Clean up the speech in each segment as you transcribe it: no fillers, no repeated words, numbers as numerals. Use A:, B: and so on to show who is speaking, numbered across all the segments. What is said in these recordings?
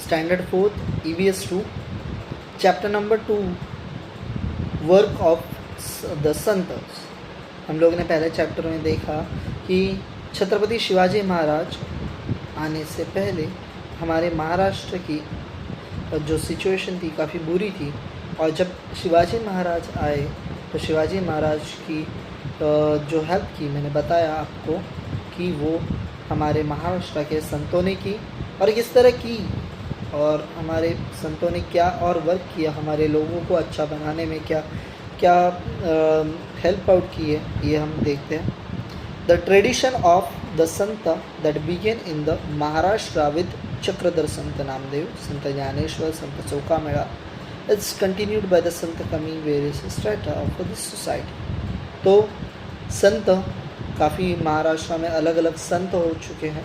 A: Standard 4 EVS 2 chapter number 2 work of the संतस। हम लोगों ने पहले चैप्टर में देखा कि छत्रपति शिवाजी महाराज आने से पहले हमारे महाराष्ट्र की जो सिचुएशन थी काफ़ी बुरी थी, और जब शिवाजी महाराज आए तो शिवाजी महाराज की जो हेल्प की, मैंने बताया आपको कि वो हमारे महाराष्ट्र के संतों ने की और किस तरह की, और हमारे संतों ने क्या और वर्क किया, हमारे लोगों को अच्छा बनाने में क्या क्या हेल्प आउट की है, ये हम देखते हैं। The tradition of the sant that began in the Maharashtra with Chakradhar Sant Namdev, Sant Dnyaneshwar, Sant Chokhamela, it's continued by the sant coming various strata of this society. तो संत काफ़ी महाराष्ट्र में अलग अलग संत हो चुके हैं।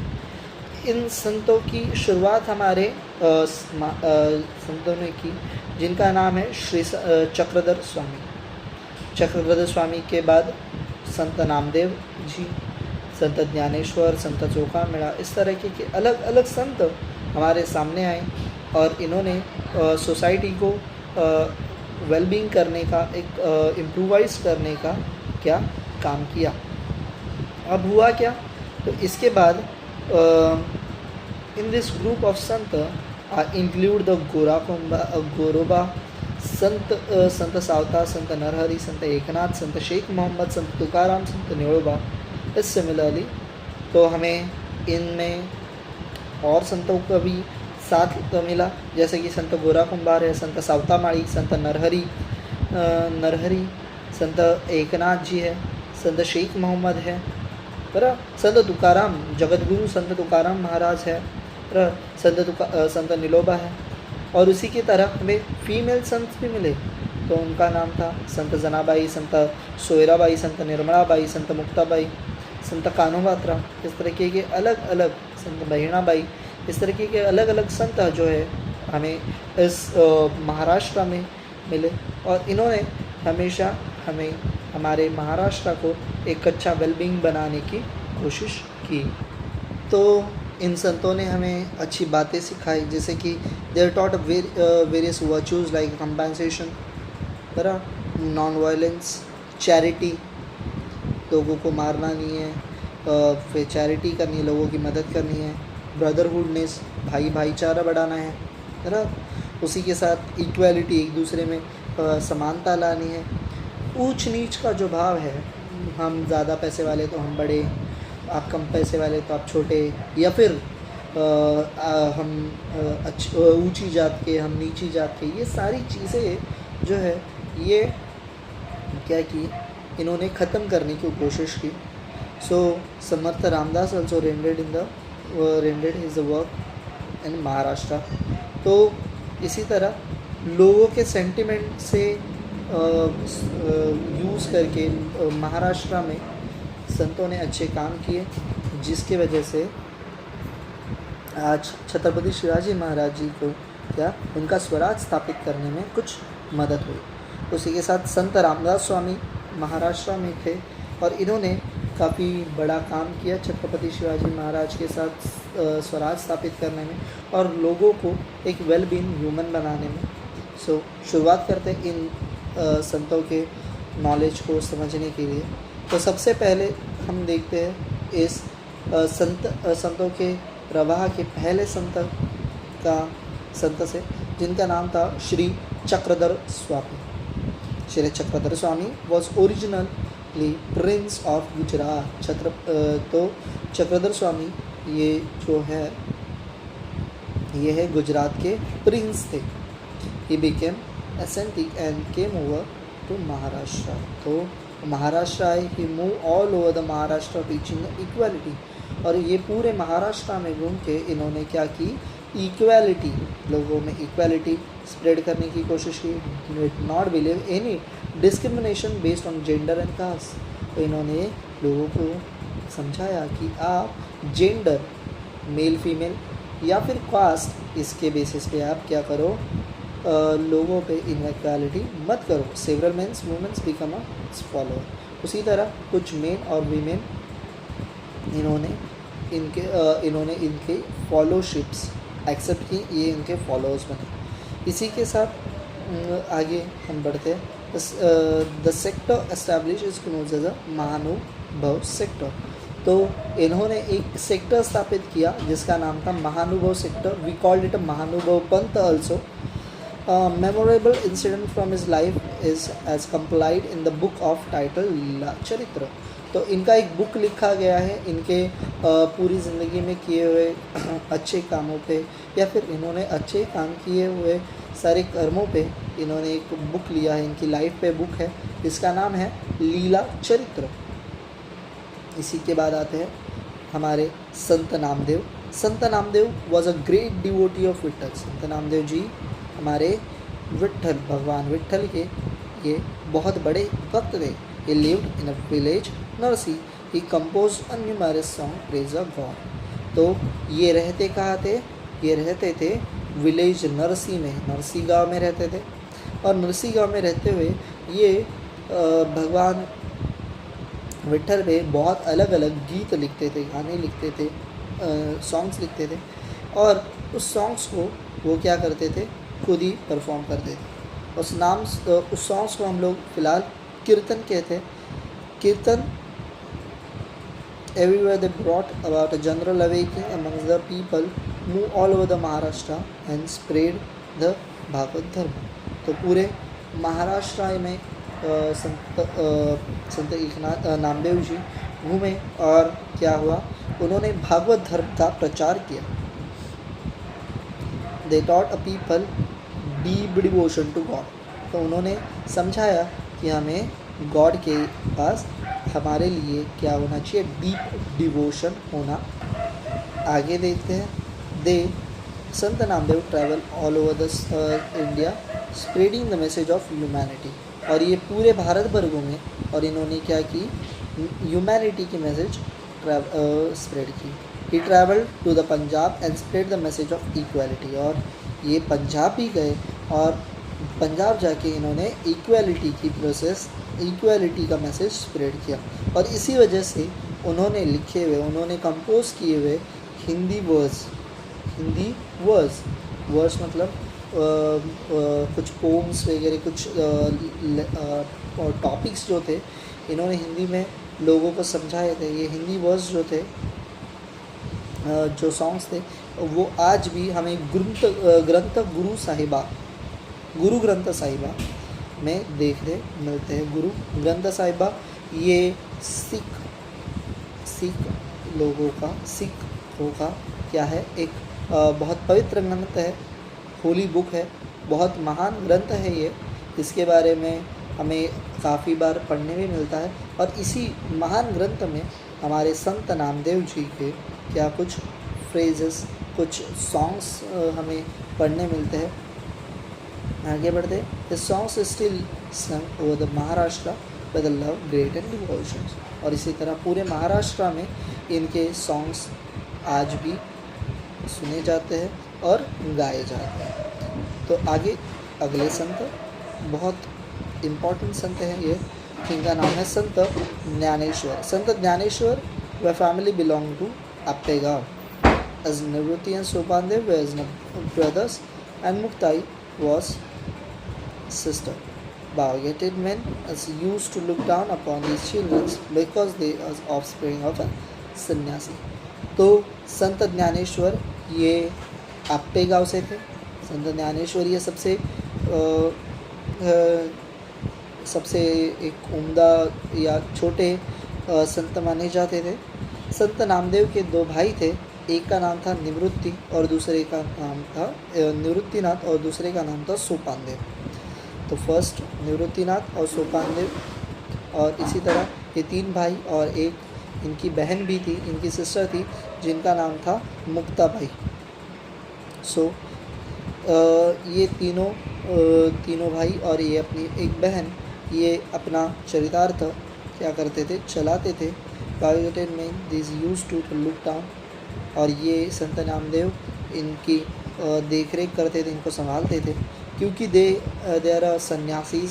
A: इन संतों की शुरुआत हमारे संतों ने की, जिनका नाम है श्री चक्रधर स्वामी। चक्रधर स्वामी के बाद संत नामदेव जी, संत ज्ञानेश्वर, संत चौकामेड़ा, इस तरह के अलग अलग संत हमारे सामने आए और इन्होंने सोसाइटी को वेलबींग करने का, एक इम्प्रूवाइज करने का क्या काम किया। अब हुआ क्या, तो इसके बाद in this group of Sant include the गोरोबा संत, संत सावता, संत नरहरि, संत एकनाथ, संत शेख मोहम्मद, संत तुकाराम, संत निळोबा। इस सिमिलरली तो हमें इनमें और संतों का भी साथ मिला, जैसे कि संत गोरा कुंभार है, संत सावता माड़ी, संत नरहरि, संत एकनाथ जी है, संत शेख मोहम्मद है, संत तुकाराम, जगतगुरु संत तुकाराम महाराज है, संत निलोबा है। और उसी की तरह हमें फीमेल संत भी मिले, तो उनका नाम था संत जनाबाई, संत सोयराबाई, संत निर्मलाबाई, संत मुक्ताबाई, संत कानोबात्रा। इस तरीके के अलग अलग, संत बहिणाबाई, इस तरीके के अलग अलग संत जो है हमें इस महाराष्ट्र में मिले, और इन्होंने हमेशा हमें हमारे महाराष्ट्र को एक अच्छा वेलबींग बनाने की कोशिश की। तो इन संतों ने हमें अच्छी बातें सिखाई, जैसे कि there taught various virtues like compensation, non violence, charity, लोगों को मारना नहीं है, फिर चैरिटी करनी है, लोगों की मदद करनी है, ब्रदरहुडनेस, भाईचारा बढ़ाना है उसी के साथ इक्वालिटी, एक दूसरे में समानता लानी है। ऊंच नीच का जो भाव है, हम ज़्यादा पैसे वाले तो हम बड़े, आप कम पैसे वाले तो आप छोटे, या फिर हम ऊंची जात के, हम नीची जात के, ये सारी चीज़ें जो है ये क्या की, इन्होंने ख़त्म करने की कोशिश की। So Samarth Ramdas also rendered his work in Maharashtra. तो इसी तरह लोगों के सेंटिमेंट से यूज़ करके महाराष्ट्र में संतों ने अच्छे काम किए, जिसके वजह से आज छत्रपति शिवाजी महाराज जी को क्या उनका स्वराज स्थापित करने में कुछ मदद हुई। उसी के साथ संत रामदास स्वामी महाराष्ट्र में थे और इन्होंने काफ़ी बड़ा काम किया छत्रपति शिवाजी महाराज के साथ स्वराज स्थापित करने में और लोगों को एक वेलबींग ह्यूमन बनाने में। सो शुरुआत करते हैं इन संतों के नॉलेज को समझने के लिए। तो सबसे पहले हम देखते हैं इस संतों के प्रवाह के पहले संत से, जिनका नाम था Shri Chakradhar Swami. Shri Chakradhar Swami was originally prince of Gujarat. तो चक्रधर स्वामी ये जो है ये है गुजरात के प्रिंस थे। He became ascetic and came over to Maharashtra. तो महाराष्ट्र आए, he move all over the Maharashtra teaching equality. और ये पूरे महाराष्ट्र में घूम के इन्होंने क्या की, इक्वालिटी, लोगों में इक्वालिटी स्प्रेड करने की कोशिश की। Did not believe any discrimination based on gender and caste. तो इन्होंने लोगों को समझाया कि आप जेंडर, मेल फीमेल या फिर कास्ट, इसके बेसिस पे आप क्या करो, लोगों पे इनइक्वालिटी मत करो। Several mens womens become a follower. उसी तरह कुछ मेन और वीमेन इन्होंने इनके फॉलोशिप्स एक्सेप्ट की, ये इनके फॉलोअर्स बने। इसी के साथ आगे हम बढ़ते हैं। The sector establish is known as a Mahanubhav sector. तो इन्होंने एक सेक्टर स्थापित किया जिसका नाम था Mahanubhav sector. We called it a Mahanubhav Panth also. Memorable incident from his life is as compiled in the book of title Leela Charitra. तो इनका एक बुक लिखा गया है इनके पूरी ज़िंदगी में किए हुए अच्छे कामों पे, या फिर इन्होंने अच्छे काम किए हुए सारे कर्मों पे इन्होंने एक बुक लिया है, इनकी लाइफ पे बुक है जिसका नाम है लीला चरित्र। इसी के बाद आते हैं हमारे संत नामदेव। संत Namdev was a great devotee of Vitthal. संत नामदेव जी हमारे विट्ठल, भगवान विट्ठल के ये बहुत बड़े भक्त थे। He lived in a village Narsi. He composed a numerous song praise of God। तो ये रहते कहाँ थे? ये रहते थे विलेज नरसी में, नरसी गांव में रहते थे। और नरसी गांव में रहते हुए ये भगवान विट्ठल पे बहुत अलग अलग गीत लिखते थे, गाने लिखते थे, सॉन्ग्स लिखते थे। और उस सॉन्ग्स को वो क्या करते थे? खुद ही परफॉर्म करते थे। उस सॉन्ग्स को हम लोग फ़िलहाल कीर्तन कहते हैं। कीर्तन everywhere they brought about a general awakening amongst the people, move all over the Maharashtra and spread the Bhagavat धर्म। तो पूरे महाराष्ट्र में संत एकनाथ नामदेव जी घूमे और क्या हुआ? उन्होंने भागवत धर्म का प्रचार किया। They taught a people deep devotion to God। तो उन्होंने समझाया कि हमें गॉड के पास हमारे लिए क्या होना चाहिए? डीप डिवोशन होना। आगे देखते हैं। दे संत Namdev travel all over the India spreading the message of humanity. और ये पूरे भारत भर घूमे और इन्होंने क्या की? ह्यूमैनिटी की मैसेज स्प्रेड की। He travel to the Punjab and spread the message of equality. और ये पंजाब भी गए और पंजाब जाके इन्होंने इक्वालिटी की प्रोसेस, इक्वालिटी का मैसेज स्प्रेड किया। और इसी वजह से उन्होंने लिखे हुए, उन्होंने कंपोज किए हुए हिंदी वर्स मतलब कुछ पोम्स वगैरह, कुछ टॉपिक्स जो थे इन्होंने हिंदी में लोगों को समझाए थे। ये हिंदी वर्स जो थे, जो सॉन्ग्स थे, वो आज भी हमें गुरु ग्रंथ साहिबा में देखने मिलते हैं। गुरु ग्रंथ साहिबा ये सिखों का क्या है? एक बहुत पवित्र ग्रंथ है, होली बुक है, बहुत महान ग्रंथ है ये। इसके बारे में हमें काफ़ी बार पढ़ने में मिलता है। और इसी महान ग्रंथ में हमारे संत नामदेव जी के क्या कुछ फ्रेजेस, कुछ सॉन्ग्स हमें पढ़ने मिलते हैं। आगे बढ़ते। द सॉन्ग्स स्टिल संग over the Maharashtra with love great and devotions. और इसी तरह पूरे महाराष्ट्र में इनके सॉन्ग्स आज भी सुने जाते हैं और गाए जाते हैं। तो आगे अगले संत, बहुत इम्पोर्टेंट संत हैं ये। इनका नाम है संत ज्ञानेश्वर। संत ज्ञानेश्वर व family belong to Apegaon. As Nivruti and Sopandev were brothers and Muktai was sister. Bhagavated men as used to look down upon these children because they are offspring of a sannyasi। तो संत ज्ञानेश्वर ये अप्पे गाँव से थे। संत ज्ञानेश्वर ये सबसे एक उम्दा या छोटे संत माने जाते थे। संत नामदेव के दो भाई थे, एक का नाम था निवृत्ति और दूसरे का नाम था निवृत्तिनाथ और दूसरे का नाम था सोपानदेव। तो फर्स्ट निवृत्तिनाथ और सोपानदेव, और इसी तरह ये तीन भाई और एक इनकी बहन भी थी, इनकी सिस्टर थी जिनका नाम था मुक्ताबाई। ये तीनों भाई और ये अपनी एक बहन ये अपना चरितार्थ क्या करते थे? चलाते थे। Bhagavated men these used to look down। और ये संत नामदेव इनकी देख रेख करते थे, इनको संभालते थे, क्योंकि दे आर सन्यासीज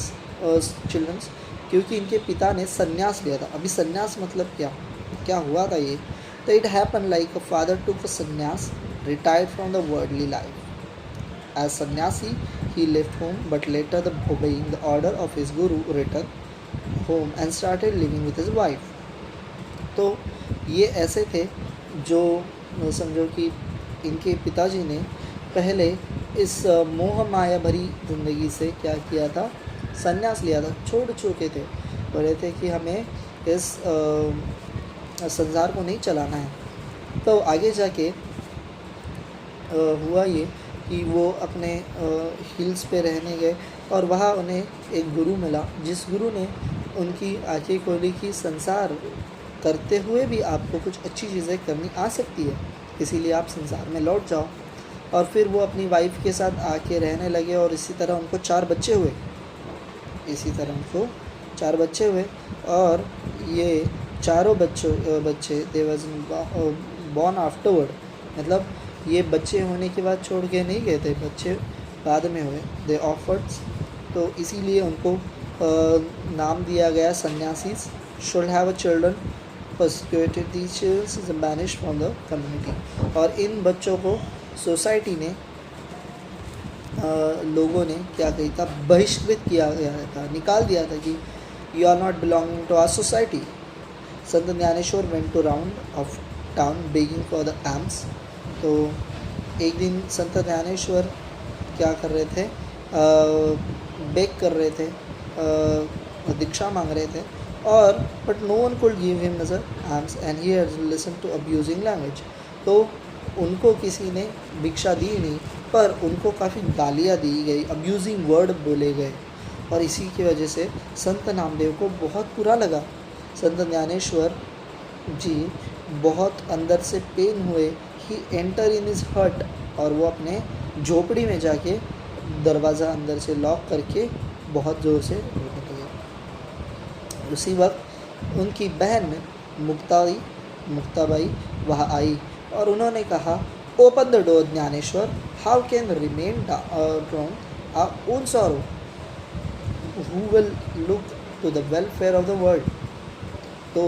A: चिल्ड्रंस, क्योंकि इनके पिता ने सन्यास लिया था। अभी सन्यास मतलब क्या हुआ था ये? तो it happen like a father took a sanyas retired from the worldly life. As sannyasi, he left home, but later, obeying the order of his guru, returned home and started living with his wife. तो ये ऐसे थे जो समझो कि इनके पिताजी ने पहले इस मोह माया भरी ज़िंदगी से क्या किया था, संन्यास लिया था, छोड़ चुके थे, बोले थे कि हमें इस संसार को नहीं चलाना है। तो आगे जाके हुआ ये कि वो अपने हिल्स पे रहने गए और वहाँ उन्हें एक गुरु मिला, जिस गुरु ने उनकी आंखें खोली कि संसार करते हुए भी आपको कुछ अच्छी चीज़ें करनी आ सकती है, इसीलिए आप संसार में लौट जाओ। और फिर वो अपनी वाइफ के साथ आके रहने लगे और इसी तरह उनको 4 बच्चे हुए, और ये चारों बच्चे दे वाज बॉर्न आफ्टरवर्ड, मतलब ये बच्चे होने के बाद छोड़ के नहीं गए थे, बच्चे बाद में हुए, दे ऑफर्ड्स। तो इसीलिए उनको नाम दिया गया sannyasis, should have a children, persecuted these children is banished from the community। और इन बच्चों को सोसाइटी ने लोगों ने क्या कही था, बहिष्कृत किया गया था, निकाल दिया था कि you are not belonging to our society. Sant Dnyaneshwar went to round of town begging for the alms. तो एक दिन संत ज्ञानेश्वर क्या कर रहे थे, बेग कर रहे थे, दीक्षा मांग रहे थे, और but no one could give him नजर alms and he has listen to abusing language. तो उनको किसी ने भिक्षा दी नहीं, पर उनको काफ़ी गालियाँ दी गई, अब्यूजिंग वर्ड बोले गए, और इसी की वजह से संत नामदेव को बहुत बुरा लगा। संत ज्ञानेश्वर जी बहुत अंदर से पेन हुए, ही एंटर इन हिज हर्ट, और वो अपने झोपड़ी में जाके दरवाज़ा अंदर से लॉक करके बहुत ज़ोर से रोने लगे। उसी वक्त उनकी बहन मुक्ताबाई वहाँ आई और उन्होंने कहा, open the door Dnyaneshwar, how can remain drown our own sorrow, who will look to the welfare of the world. तो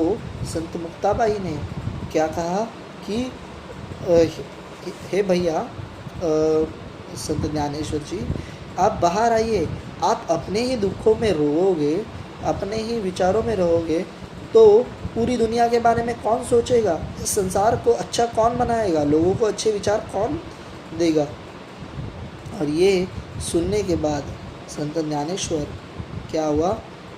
A: संत मुक्ताबाई ने क्या कहा कि हे भैया संत ज्ञानेश्वर जी, आप बाहर आइए, आप अपने ही दुखों में रोओगे, अपने ही विचारों में रहोगे, तो पूरी दुनिया के बारे में कौन सोचेगा, इस संसार को अच्छा कौन बनाएगा, लोगों को अच्छे विचार कौन देगा। और ये सुनने के बाद संत ज्ञानेश्वर क्या हुआ,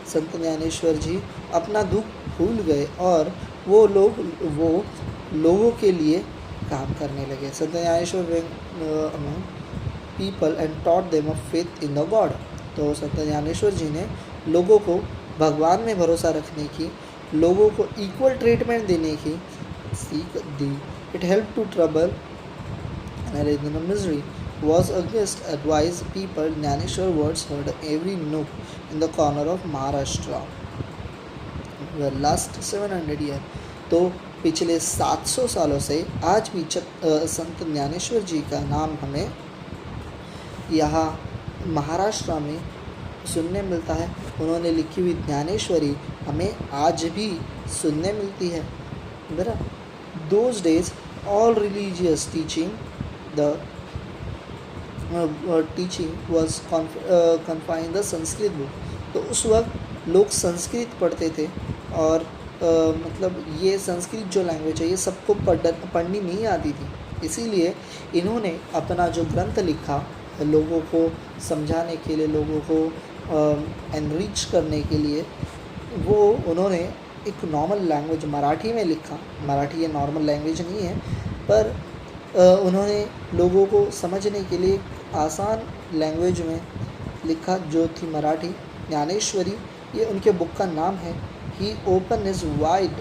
A: संत ज्ञानेश्वर जी अपना दुख भूल गए और वो लोगों के लिए काम करने लगे। संत Dnyaneshwar people and taught them of faith in the God. तो संत ज्ञानेश्वर जी ने लोगों को भगवान में भरोसा रखने की, लोगों को इक्वल ट्रीटमेंट देने की सीख दी। It help to trouble and in misery was against advise people Jnaneshwar words heard every nook in the corner of Maharashtra the last 700 years। तो पिछले 700 सालों से आज भी संत ज्ञानेश्वर जी का नाम हमें यहाँ महाराष्ट्र में सुनने मिलता है। उन्होंने लिखी हुई ज्ञानेश्वरी हमें आज भी सुनने मिलती है। Those days all religious teaching the teaching was confined the Sanskrit book. तो उस वक्त लोग संस्कृत पढ़ते थे और मतलब ये संस्कृत जो लैंग्वेज है ये सबको पढ़नी नहीं आती थी, इसीलिए इन्होंने अपना जो ग्रंथ लिखा लोगों को समझाने के लिए, लोगों को एनरिच करने के लिए, वो उन्होंने एक नॉर्मल लैंग्वेज मराठी में लिखा। मराठी ये नॉर्मल लैंग्वेज नहीं है, पर उन्होंने लोगों को समझने के लिए आसान लैंग्वेज में लिखा जो थी मराठी। ज्ञानेश्वरी ये उनके बुक का नाम है। He open is wide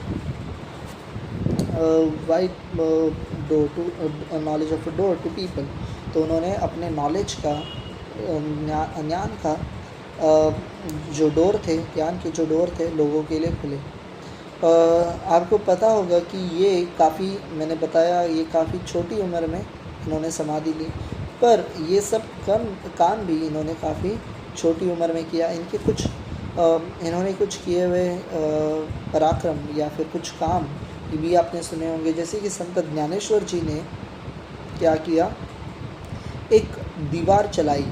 A: door to knowledge of door to people. तो उन्होंने अपने नॉलेज का, ज्ञान का जो डोर थे, ज्ञान के जो डोर थे लोगों के लिए खुले। आपको पता होगा कि ये काफ़ी, मैंने बताया ये काफ़ी छोटी उम्र में इन्होंने समाधि ली, पर ये सब काम भी इन्होंने काफ़ी छोटी उम्र में किया। इनके कुछ इन्होंने कुछ किए हुए पराक्रम या फिर कुछ काम भी आपने सुने होंगे, जैसे कि संत ज्ञानेश्वर जी ने क्या किया, एक दीवार चलाई,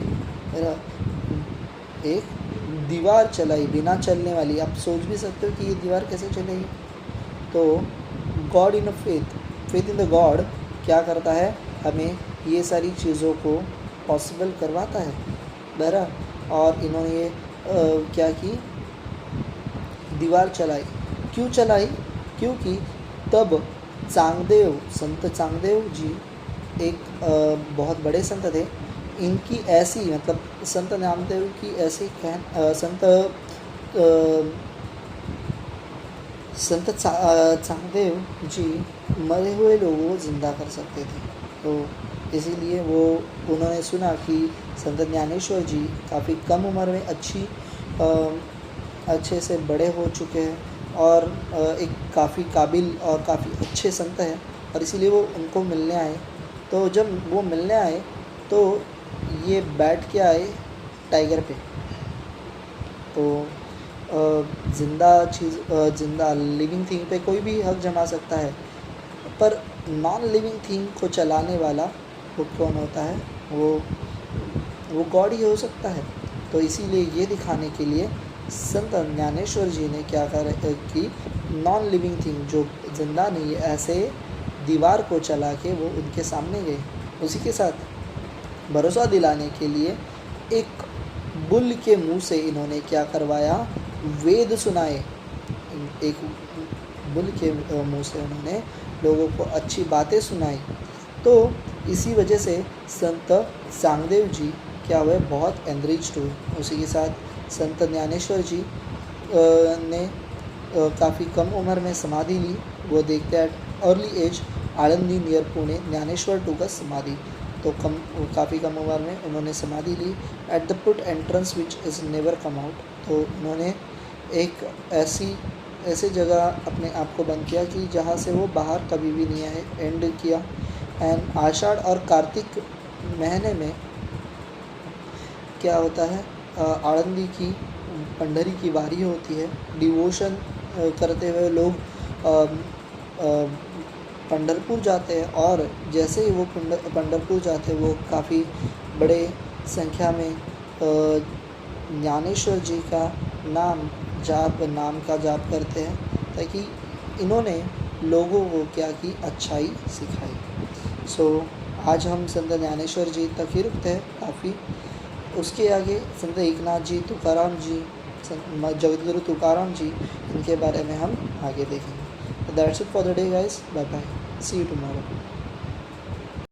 A: है ना, एक दीवार चलाई बिना चलने वाली। आप सोच भी सकते हो कि ये दीवार कैसे चलेगी। तो God in a faith in the God क्या करता है, हमें ये सारी चीज़ों को पॉसिबल करवाता है, बहरहाल। और इन्होंने ये क्या की, दीवार चलाई। क्यों चलाई, क्योंकि तब चांगदेव, संत चांगदेव जी एक बहुत बड़े संत थे। इनकी ऐसी, मतलब संत नामदेव की ऐसी संत चांगदेव जी मरे हुए लोगों को ज़िंदा कर सकते थे। तो इसीलिए वो, उन्होंने सुना कि संत ज्ञानेश्वर जी काफ़ी कम उम्र में अच्छे से बड़े हो चुके हैं और एक काफ़ी काबिल और काफ़ी अच्छे संत हैं, और इसीलिए वो उनको मिलने आए। तो जब वो मिलने आए तो ये बैठ के आए टाइगर पे। तो जिंदा लिविंग थिंग पे कोई भी हक जमा सकता है, पर नॉन लिविंग थिंग को चलाने वाला वो कौन होता है, वो गॉड ही हो सकता है। तो इसीलिए ये दिखाने के लिए संत ज्ञानेश्वर जी ने क्या कर कि नॉन लिविंग थिंग, जो जिंदा नहीं है, ऐसे दीवार को चला के वो उनके सामने गए। उसी के साथ भरोसा दिलाने के लिए एक बुल के मुंह से इन्होंने क्या करवाया, वेद सुनाए। एक बुल के मुंह से उन्होंने लोगों को अच्छी बातें सुनाई। तो इसी वजह से संत चांगदेव जी क्या हुए, बहुत एनरिच्ड हुए। उसी के साथ संत ज्ञानेश्वर जी ने काफ़ी कम उम्र में समाधि ली। वो देखते हैं early age Alandi near Pune Dnyaneshwar to का समाधि। तो काफ़ी कम उम्र में उन्होंने समाधि ली at the put entrance which is never come out. तो उन्होंने एक ऐसे जगह अपने आप को बंद किया कि जहाँ से वो बाहर कभी भी नहीं आए, एंड किया। एंड आषाढ़ और कार्तिक महीने में क्या होता है, आळंदी की पंडरी की वारी होती है। डिवोशन करते हुए लोग पंढरपुर जाते हैं, और जैसे ही वो पंढरपुर जाते हैं वो काफ़ी बड़े संख्या में ज्ञानेश्वर जी का नाम का जाप करते हैं, ताकि इन्होंने लोगों को क्या की, अच्छाई सिखाई। सो आज हम संत ज्ञानेश्वर जी तक ही रुकते हैं काफ़ी। उसके आगे संत एकनाथ जी, तुकाराम जी, जगतगुरु तुकाराम जी, इनके बारे में हम आगे देखेंगे। That's it for the day guys, bye bye, see you tomorrow.